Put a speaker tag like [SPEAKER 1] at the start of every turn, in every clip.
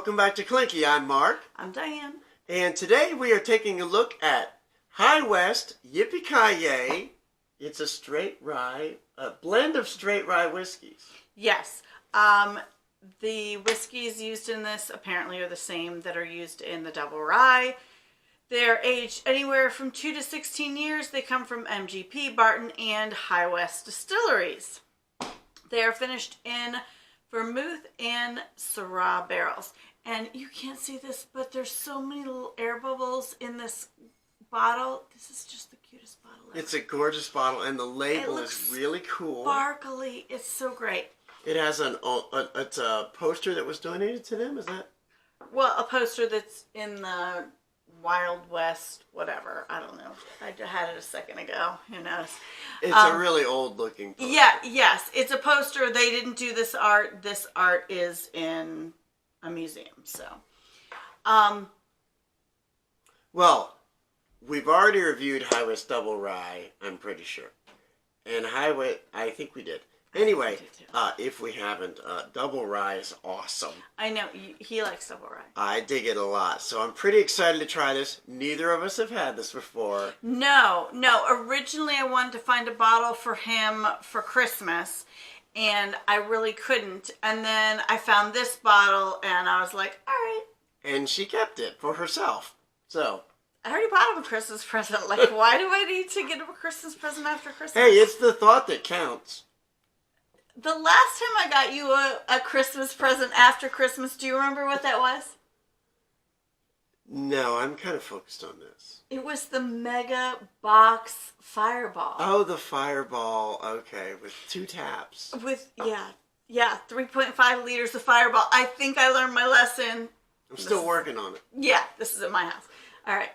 [SPEAKER 1] Welcome back to Clinky. I'm Mark.
[SPEAKER 2] I'm Diane.
[SPEAKER 1] And today we are taking a look at High West Yippee. It's a straight rye, a blend of straight rye whiskeys.
[SPEAKER 2] Yes. The whiskeys used in this apparently are the same that are used in the double rye. They're aged anywhere from 2 to 16 years. They come from MGP, Barton, and High West distilleries. They are finished in vermouth and Syrah barrels. And you can't see this, but there's so many little air bubbles in this bottle. This is just the cutest bottle ever.
[SPEAKER 1] It's a gorgeous bottle, and the label is really cool.
[SPEAKER 2] Sparkly. It's so great.
[SPEAKER 1] It has it's a poster that was donated to them, is that?
[SPEAKER 2] Well, a poster that's in the Wild West, whatever. I don't know. I had it a second ago. Who knows?
[SPEAKER 1] It's a really old looking poster.
[SPEAKER 2] Yeah, yes. It's a poster. They didn't do this art. This art is in a museum, so.
[SPEAKER 1] Well, we've already reviewed High West Double Rye, I'm pretty sure. And High West, I think we did. Anyway, if we haven't, Double Rye is awesome.
[SPEAKER 2] I know, he likes Double Rye.
[SPEAKER 1] I dig it a lot, so I'm pretty excited to try this. Neither of us have had this before.
[SPEAKER 2] No. Originally, I wanted to find a bottle for him for Christmas, and I really couldn't. And then I found this bottle, and I was like, all right.
[SPEAKER 1] And she kept it for herself, so.
[SPEAKER 2] I already bought him a Christmas present. Like, why do I need to get him a Christmas present after Christmas?
[SPEAKER 1] Hey, it's the thought that counts.
[SPEAKER 2] The last time I got you a Christmas present after Christmas, do you remember what that was?
[SPEAKER 1] No, I'm kind of focused on this.
[SPEAKER 2] It was the Mega Box Fireball.
[SPEAKER 1] Oh, the Fireball. Okay, with 2 taps.
[SPEAKER 2] With, yeah, 3.5 liters of Fireball. I think I learned my lesson.
[SPEAKER 1] I'm still working on it.
[SPEAKER 2] Yeah, this is at my house. All right.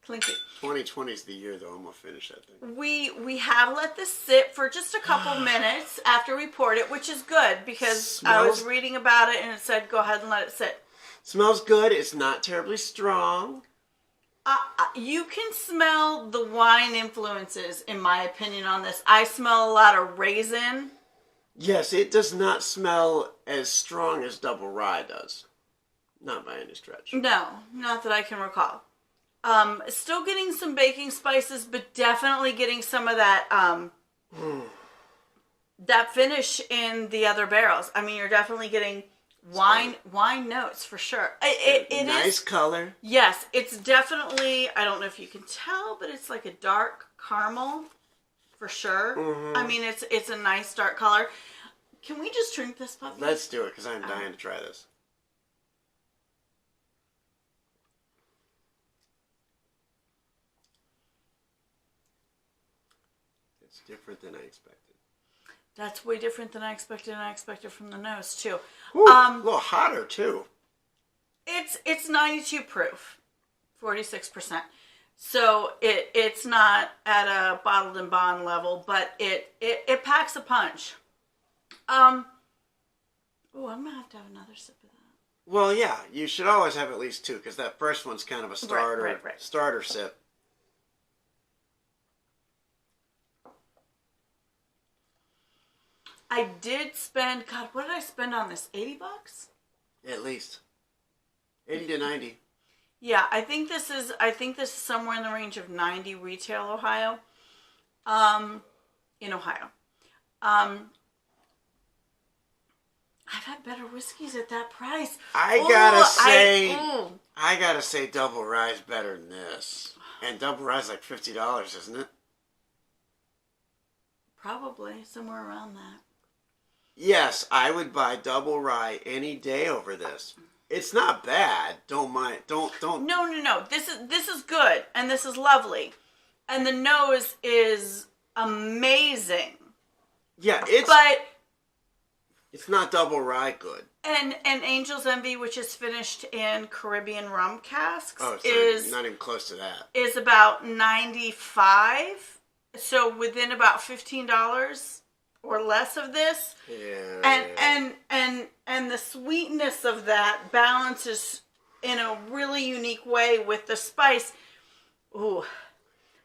[SPEAKER 2] Clinky.
[SPEAKER 1] 2020 is the year, though. I'm going to finish that thing.
[SPEAKER 2] We have let this sit for just a couple minutes after we poured it, which is good because I was reading about it and it said go ahead and let it sit.
[SPEAKER 1] Smells good. It's not terribly strong.
[SPEAKER 2] You can smell the wine influences, in my opinion, on this. I smell a lot of raisin.
[SPEAKER 1] Yes, it does not smell as strong as Double Rye does. Not by any stretch.
[SPEAKER 2] No, not that I can recall. Still getting some baking spices, but definitely getting some of that that finish in the other barrels. I mean, you're definitely getting wine notes for sure. It
[SPEAKER 1] nice color.
[SPEAKER 2] Yes, it's definitely, I don't know if you can tell, but it's like a dark caramel for sure. Mm-hmm. I mean, it's a nice dark color. Can we just drink this puppy?
[SPEAKER 1] Let's do it, because I'm dying to try this. It's different than I expected.
[SPEAKER 2] That's way different than I expected, and I expected from the nose too.
[SPEAKER 1] Ooh, a little hotter too.
[SPEAKER 2] It's 92 proof, 46%. So it's not at a bottled and bond level, but it packs a punch. I'm gonna have to have another sip of that.
[SPEAKER 1] Well, yeah, you should always have at least 2, because that first one's kind of a starter
[SPEAKER 2] right.
[SPEAKER 1] starter sip.
[SPEAKER 2] I did spend, God, what did I spend on this? $80?
[SPEAKER 1] At least 80 to 90.
[SPEAKER 2] Yeah, I think this is somewhere in the range of 90 retail Ohio. In Ohio. I've had better whiskeys at that price.
[SPEAKER 1] I gotta say Double Rye's better than this. And Double Rye's like $50, isn't it?
[SPEAKER 2] Probably somewhere around that.
[SPEAKER 1] Yes, I would buy Double Rye any day over this. It's not bad. Don't mind. Don't.
[SPEAKER 2] No. This is good, and this is lovely, and the nose is amazing.
[SPEAKER 1] Yeah, it's not Double Rye good.
[SPEAKER 2] And Angel's Envy, which is finished in Caribbean rum casks,
[SPEAKER 1] it's not even close to that.
[SPEAKER 2] Is about 95. So within about $15 or less of this.
[SPEAKER 1] Yeah.
[SPEAKER 2] And the sweetness of that balances in a really unique way with the spice. Ooh.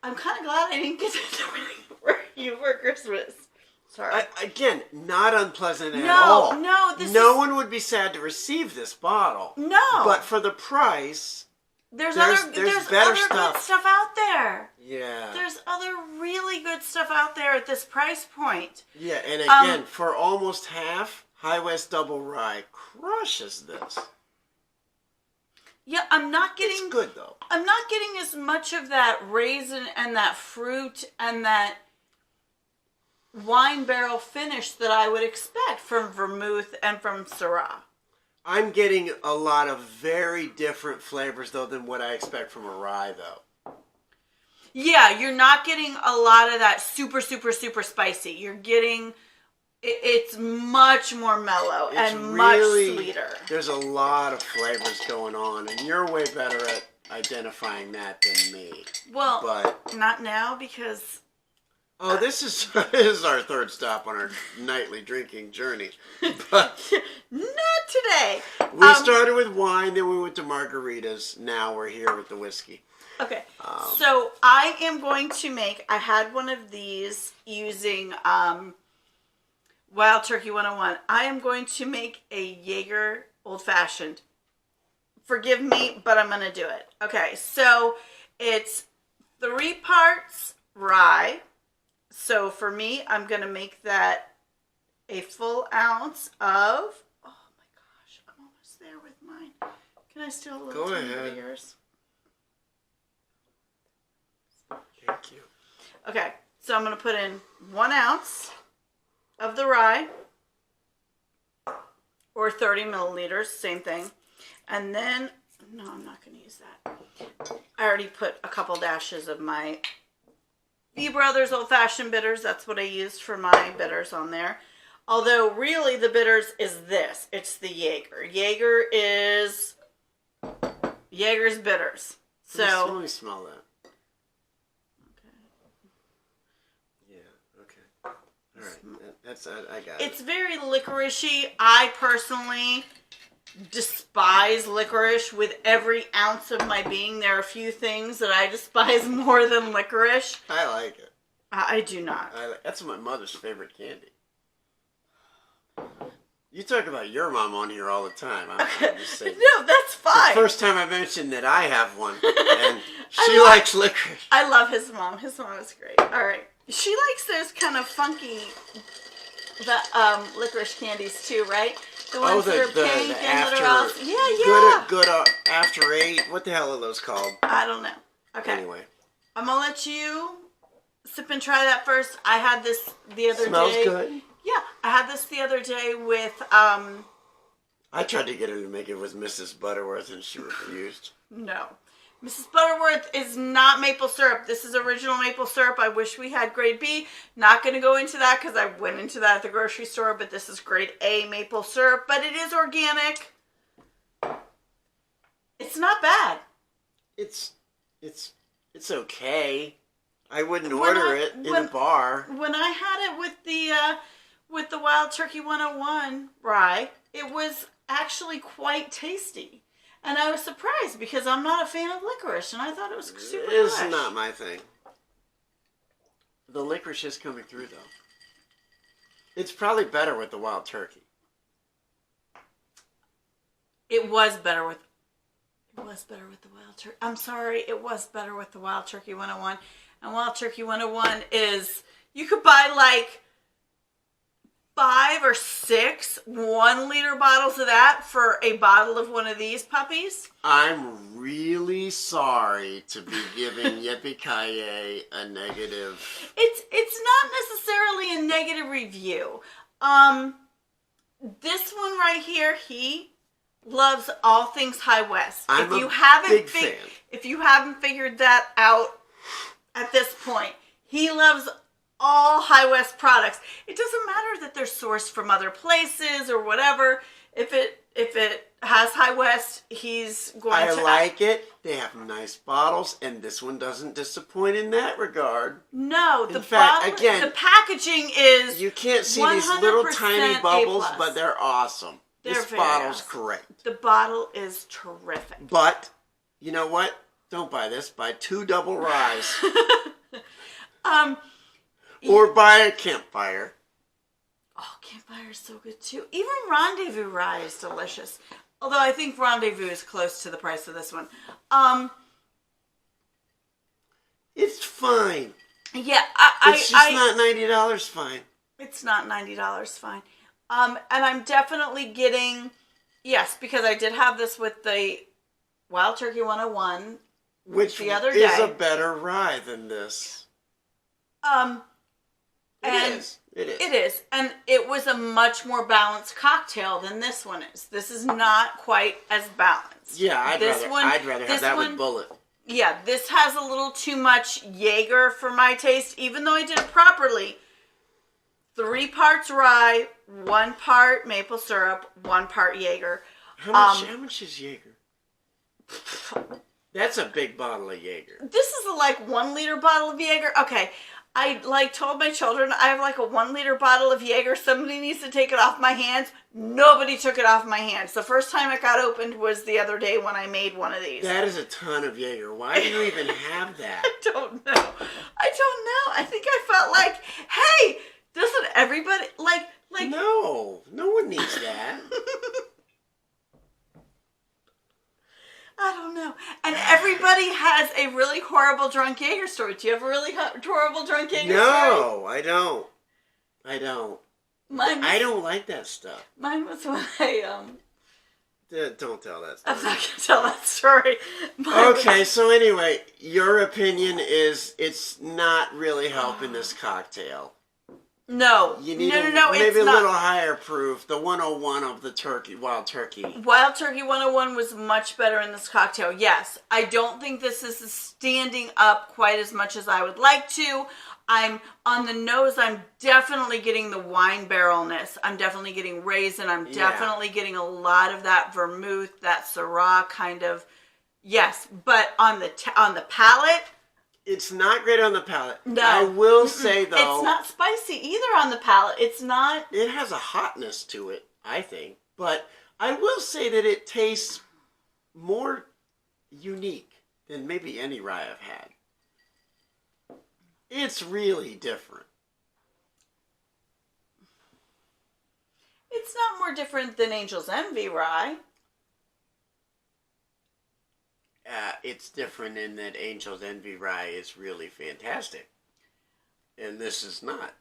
[SPEAKER 2] I'm kind of glad I didn't get to for you for Christmas. Sorry.
[SPEAKER 1] Again, not unpleasant at all.
[SPEAKER 2] No,
[SPEAKER 1] no one would be sad to receive this bottle.
[SPEAKER 2] No.
[SPEAKER 1] But for the price,
[SPEAKER 2] there's
[SPEAKER 1] better
[SPEAKER 2] other
[SPEAKER 1] stuff.
[SPEAKER 2] good stuff out there.
[SPEAKER 1] Yeah.
[SPEAKER 2] There's other really good stuff out there at this price point.
[SPEAKER 1] Yeah, and again, for almost half, High West Double Rye crushes this.
[SPEAKER 2] Yeah, I'm not getting...
[SPEAKER 1] It's good, though.
[SPEAKER 2] I'm not getting as much of that raisin and that fruit and that wine barrel finish that I would expect from vermouth and from Syrah.
[SPEAKER 1] I'm getting a lot of very different flavors, though, than what I expect from a rye, though.
[SPEAKER 2] Yeah, you're not getting a lot of that super, super, super spicy. You're getting... It's much more mellow and much sweeter.
[SPEAKER 1] There's a lot of flavors going on, and you're way better at identifying that than me.
[SPEAKER 2] Well,
[SPEAKER 1] but
[SPEAKER 2] not now because...
[SPEAKER 1] Oh, this is our third stop on our nightly drinking journey. But
[SPEAKER 2] not today.
[SPEAKER 1] We started with wine, then we went to margaritas. Now we're here with the whiskey.
[SPEAKER 2] Okay, so I am going to make... I had one of these using... Wild Turkey 101. I am going to make a Jaeger Old-Fashioned. Forgive me, but I'm going to do it. Okay, so it's 3 parts rye. So for me, I'm going to make that a full ounce of... Oh my gosh, I'm almost there with mine. Can I steal a little tiny bit of yours?
[SPEAKER 1] Thank you.
[SPEAKER 2] Okay, so I'm going to put in 1 ounce of the rye, or 30 milliliters, same thing. And then, no, I'm not going to use that. I already put a couple dashes of my B Brothers Old Fashioned bitters. That's what I used for my bitters on there. Although, really, the bitters is this. It's the Jaeger. Jaeger's bitters. So,
[SPEAKER 1] let me smell that. All right, I got it.
[SPEAKER 2] It's very licoricey. I personally despise licorice with every ounce of my being. There are a few things that I despise more than licorice.
[SPEAKER 1] I like it.
[SPEAKER 2] I do not.
[SPEAKER 1] That's my mother's favorite candy. You talk about your mom on here all the time. I'm just saying.
[SPEAKER 2] No, that's fine.
[SPEAKER 1] It's the first time I mentioned that I have one, and she likes licorice.
[SPEAKER 2] I love his mom. His mom is great. All right. She likes those kind of funky licorice candies too, right? The ones that are pink and
[SPEAKER 1] after,
[SPEAKER 2] that are all... Yeah.
[SPEAKER 1] Good after 8. What the hell are those called?
[SPEAKER 2] I don't know. Okay.
[SPEAKER 1] Anyway.
[SPEAKER 2] I'm going to let you sip and try that first. I had this the other day.
[SPEAKER 1] Smells good.
[SPEAKER 2] Yeah. I had this the other day with...
[SPEAKER 1] I tried to get her to make it with Mrs. Butterworth and she refused.
[SPEAKER 2] No. Mrs. Butterworth is not maple syrup. This is original maple syrup. I wish we had grade B. Not going to go into that because I went into that at the grocery store, but this is grade A maple syrup, but it is organic. It's not bad.
[SPEAKER 1] It's okay. I wouldn't order it in a bar.
[SPEAKER 2] When I had it with the Wild Turkey 101 rye, it was actually quite tasty. And I was surprised because I'm not a fan of licorice, and I thought it was super delish.
[SPEAKER 1] It's not my thing. The licorice is coming through, though. It's probably better with the Wild Turkey.
[SPEAKER 2] It was better with the Wild Turkey. I'm sorry, it was better with the Wild Turkey 101. And Wild Turkey 101 is, you could buy like 5 or 6 1-liter bottles of that for a bottle of one of these puppies.
[SPEAKER 1] I'm really sorry to be giving Yippee a negative.
[SPEAKER 2] It's not necessarily a negative review. This one right here, he loves all things High West.
[SPEAKER 1] I'm a big fan.
[SPEAKER 2] If you haven't figured that out at this point, he loves all High West products. It doesn't matter that they're sourced from other places or whatever. If it has High West, he's going to...
[SPEAKER 1] I like it. They have nice bottles, and this one doesn't disappoint in that regard.
[SPEAKER 2] No,
[SPEAKER 1] in fact, again,
[SPEAKER 2] the packaging is...
[SPEAKER 1] You can't see these little tiny bubbles, but they're awesome. This bottle's great.
[SPEAKER 2] The bottle is terrific.
[SPEAKER 1] But, you know what? Don't buy this. Buy 2 double ryes. Or buy a campfire.
[SPEAKER 2] Oh, Campfire is so good too. Even Rendezvous Rye is delicious. Although I think Rendezvous is close to the price of this one.
[SPEAKER 1] It's fine.
[SPEAKER 2] Yeah,
[SPEAKER 1] It's just not $90 fine.
[SPEAKER 2] It's not $90 fine. And I'm definitely getting, yes, because I did have this with the Wild Turkey 101,
[SPEAKER 1] which
[SPEAKER 2] the other
[SPEAKER 1] is
[SPEAKER 2] day.
[SPEAKER 1] a better rye than this. It is. And it was a much more balanced cocktail than this one is. This is not quite as balanced. Yeah, I'd rather have that with Bullet.
[SPEAKER 2] Yeah, this has a little too much Jaeger for my taste, even though I did it properly. 3 parts rye, 1 part maple syrup, 1 part Jaeger.
[SPEAKER 1] How much is Jaeger? That's a big bottle of Jaeger.
[SPEAKER 2] This is a 1 liter bottle of Jaeger. Okay, I told my children I have a 1 liter bottle of Jaeger. Somebody needs to take it off my hands. Nobody took it off my hands. The first time it got opened was the other day when I made one of these.
[SPEAKER 1] That is a ton of Jaeger. Why do you even have that?
[SPEAKER 2] I don't know. I think I felt like, hey, doesn't everybody like?
[SPEAKER 1] No one needs that.
[SPEAKER 2] I don't know. And everybody has a really horrible drunk Jaeger story. Do you have a really horrible drunk Jaeger story?
[SPEAKER 1] No, I don't.
[SPEAKER 2] I
[SPEAKER 1] don't like that stuff.
[SPEAKER 2] Mine was when I
[SPEAKER 1] Don't tell that story.
[SPEAKER 2] I'm not gonna tell that story.
[SPEAKER 1] Okay, so anyway, your opinion is it's not really helping this cocktail.
[SPEAKER 2] No.
[SPEAKER 1] You need
[SPEAKER 2] no,
[SPEAKER 1] maybe
[SPEAKER 2] it's
[SPEAKER 1] a
[SPEAKER 2] not.
[SPEAKER 1] little higher proof. The 101 of the Wild Turkey.
[SPEAKER 2] Wild Turkey 101 was much better in this cocktail. Yes, I don't think this is standing up quite as much as I would like to. I'm on the nose. I'm definitely getting the wine barrelness. I'm definitely getting raisin. I'm definitely getting a lot of that vermouth, that Syrah kind of. Yes, but on the palate.
[SPEAKER 1] It's not great on the palate.
[SPEAKER 2] No.
[SPEAKER 1] I will say, though...
[SPEAKER 2] It's not spicy either on the palate. It's not...
[SPEAKER 1] It has a hotness to it, I think. But I will say that it tastes more unique than maybe any rye I've had. It's really different.
[SPEAKER 2] It's not more different than Angel's Envy rye.
[SPEAKER 1] It's different in that Angel's Envy rye is really fantastic. And this is not.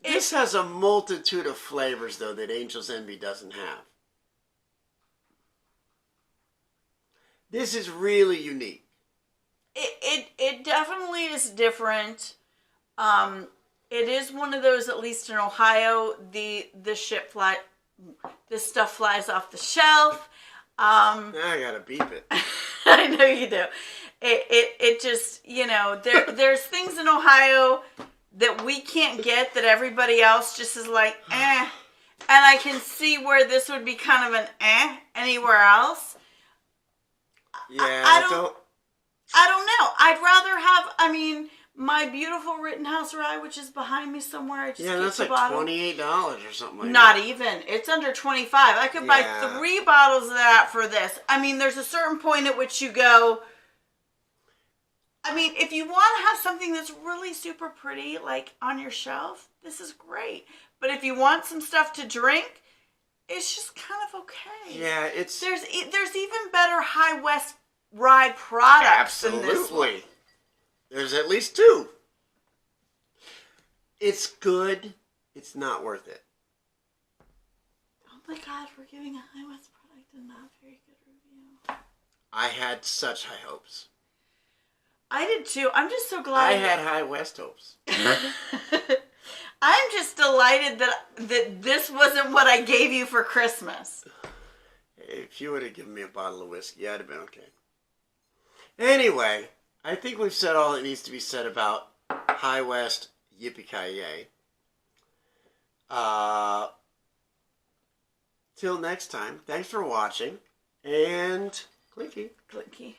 [SPEAKER 1] This has a multitude of flavors, though, that Angel's Envy doesn't have. This is really unique.
[SPEAKER 2] It definitely is different. It is one of those, at least in Ohio, this stuff flies off the shelf.
[SPEAKER 1] Now I gotta beep it.
[SPEAKER 2] I know you do. It just, there's things in Ohio that we can't get that everybody else just is like, eh. And I can see where this would be kind of an eh anywhere else.
[SPEAKER 1] Yeah,
[SPEAKER 2] I don't know. I'd rather have, my beautiful Rittenhouse rye, which is behind me somewhere. I just
[SPEAKER 1] that's like $28 or something like that.
[SPEAKER 2] Not even. It's under $25. I could buy 3 bottles of that for this. There's a certain point at which you go, if you want to have something that's really super pretty, on your shelf, this is great. But if you want some stuff to drink, it's just kind of okay.
[SPEAKER 1] Yeah,
[SPEAKER 2] There's even better High West rye products than this one.
[SPEAKER 1] Absolutely. There's at least 2. It's good. It's not worth it.
[SPEAKER 2] Oh my God, we're giving a High West product a not very good review.
[SPEAKER 1] I had such high hopes.
[SPEAKER 2] I did too. I'm just so glad.
[SPEAKER 1] I had High West hopes.
[SPEAKER 2] I'm just delighted that this wasn't what I gave you for Christmas.
[SPEAKER 1] If you would have given me a bottle of whiskey, I'd have been okay. Anyway, I think we've said all that needs to be said about High West Yippee-Ki-Yay. Till next time, thanks for watching, and clinky.
[SPEAKER 2] Clinky.